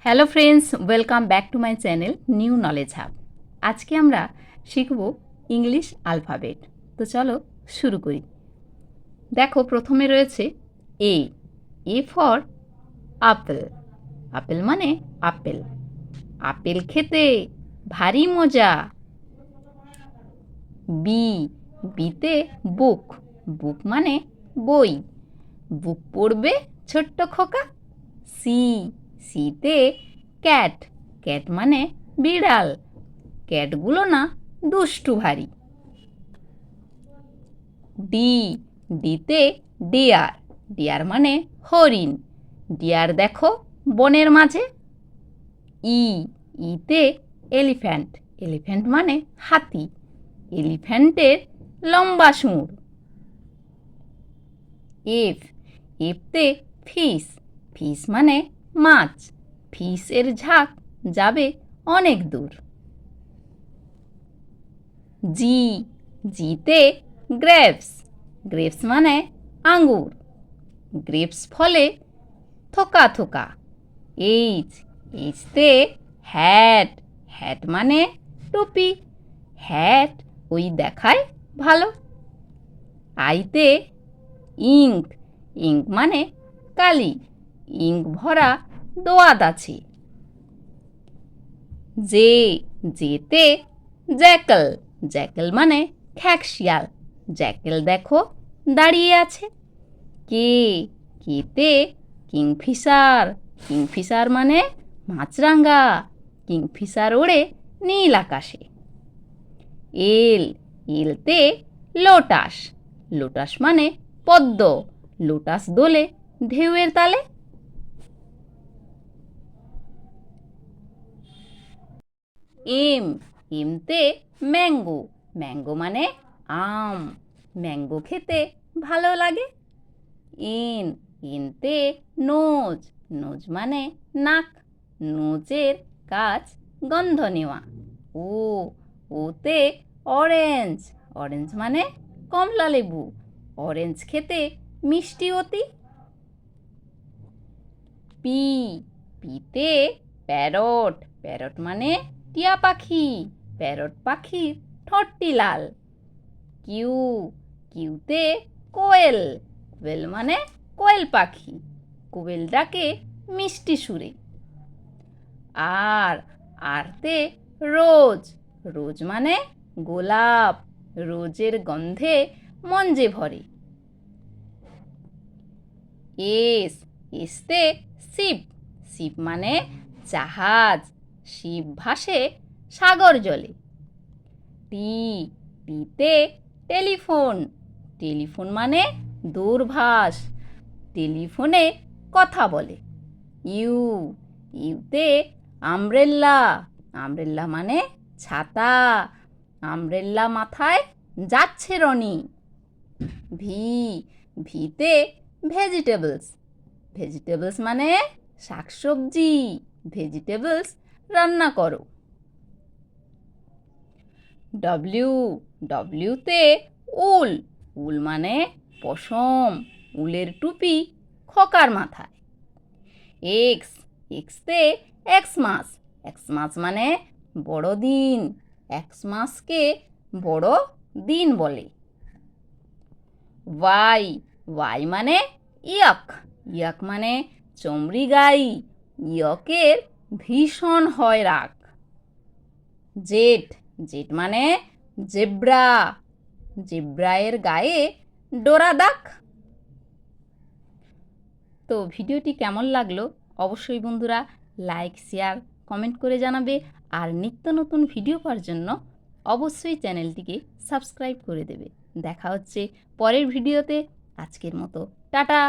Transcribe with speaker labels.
Speaker 1: Hello friends, welcome back to my channel new knowledge hub. আজকে আমরা শিখব English alphabet. তো চলো শুরু করি। দেখো, প্রথমে রয়েছে A. A for apple. Apple মানে আপেল। আপেল খেতে ভারী মজা। বি। বিতে বুক। বুক মানে বই। বুক পড়বে ছোট্ট খোকা। সি। সিতে ক্যাট। ক্যাট মানে বিড়াল। ক্যাটগুলো না দুষ্টু ভারী। ডি। ডিতে ডিয়ার। ডিয়ার মানে হরিণ। ডিয়ার দেখো বনের মাঝে। ই। ইতে এলিফ্যান্ট। এলিফ্যান্ট মানে হাতি। এলিফ্যান্টের লম্বা সুঁড়। এফ। এফতে ফিশ। ফিশ মানে মাছ। ফিশের ঝাঁক যাবে অনেক দূর। জি। জিতে গ্রেপস। গ্রেপস মানে আঙ্গুর। গ্রেপস ফলে থোকা থোকা। এইচ। এইচতে হ্যাট। হ্যাট মানে টুপি। হ্যাট ওই দেখায় ভালো। আইতে ইঙ্ক। ইঙ্ক মানে কালি। ইঙ্ক ভরা দোয়াত আছে। জে। জেতে জ্যাকল। জ্যাকল মানে খ্যাকশিয়াল। জ্যাকেল দেখো দাঁড়িয়ে আছে। কে। কেতে কিংফিশার। কিংফিশার মানে মাছরাঙা। কিংফিশার ওড়ে নীল আকাশে। এল। এলতে লোটাস। লোটাস মানে পদ্ম। লোটাস দোলে ঢেউয়ের তালে। এম। এমতে ম্যাঙ্গো। ম্যাঙ্গো মানে আম। ম্যাঙ্গো খেতে ভালো লাগে। এন। এনতে নোজ। নোজ মানে নাক। নোজের কাজ গন্ধ নেওয়া। ও। ওতে অরেঞ্জ। অরেঞ্জ মানে কমলা লেবু। অরেঞ্জ খেতে মিষ্টি অতি। পি। পিতে প্যারট। প্যারট মানে টিয়া পাখি। প্যারট পাখির ঠোঁটটি লাল। কিউ। কিউতে কোয়েল। কোয়েল মানে কোয়েল পাখি। কোয়েল ডাকে মিষ্টি সুরে। আর। আরতে রোজ। রোজ মানে গোলাপ। রোজের গন্ধে মন যে ভরে। এস। এসতে শিপ। শিপ মানে জাহাজ। শিপ ভাসে সাগর জলে। টি। টিতে টেলিফোন। টেলিফোন মানে দূরভাষ। টেলিফোনে কথা বলে। ইউ। ইউতে আমব্রেল্লা। আমব্রেল্লা মানে ছাতা। আমব্রেল্লা মাথায় যাচ্ছে রনি। ভি। ভিতে ভেজিটেবলস। ভেজিটেবলস মানে শাকসবজি। ভেজিটেবলস রান্না করো। ডব্লিউ। ডব্লিউতে উল। উল মানে পশম। উলের টুপি খোকার মাথায়। এক্স। এক্সতে এক্সমাস। এক্সমাস মানে বড়দিন। এক্সমাসকে বড় দিন বলে। ওয়াই। ওয়াই মানে ইয়ক। ইয়ক মানে চমড়ি গাই। ইয়কের ভীষণ হয় রাগ। জেড। জেড মানে জেব্রা। জেব্রায়ের গায়ে ডোরা দাগ। তো ভিডিওটি কেমন লাগলো অবশ্যই বন্ধুরা লাইক শেয়ার কমেন্ট করে জানাবে। আর নিত্য নতুন ভিডিও পাওয়ার জন্য অবশ্যই চ্যানেলটিকে সাবস্ক্রাইব করে দেবে। দেখা হচ্ছে পরের ভিডিওতে। আজকের মতো টাটা।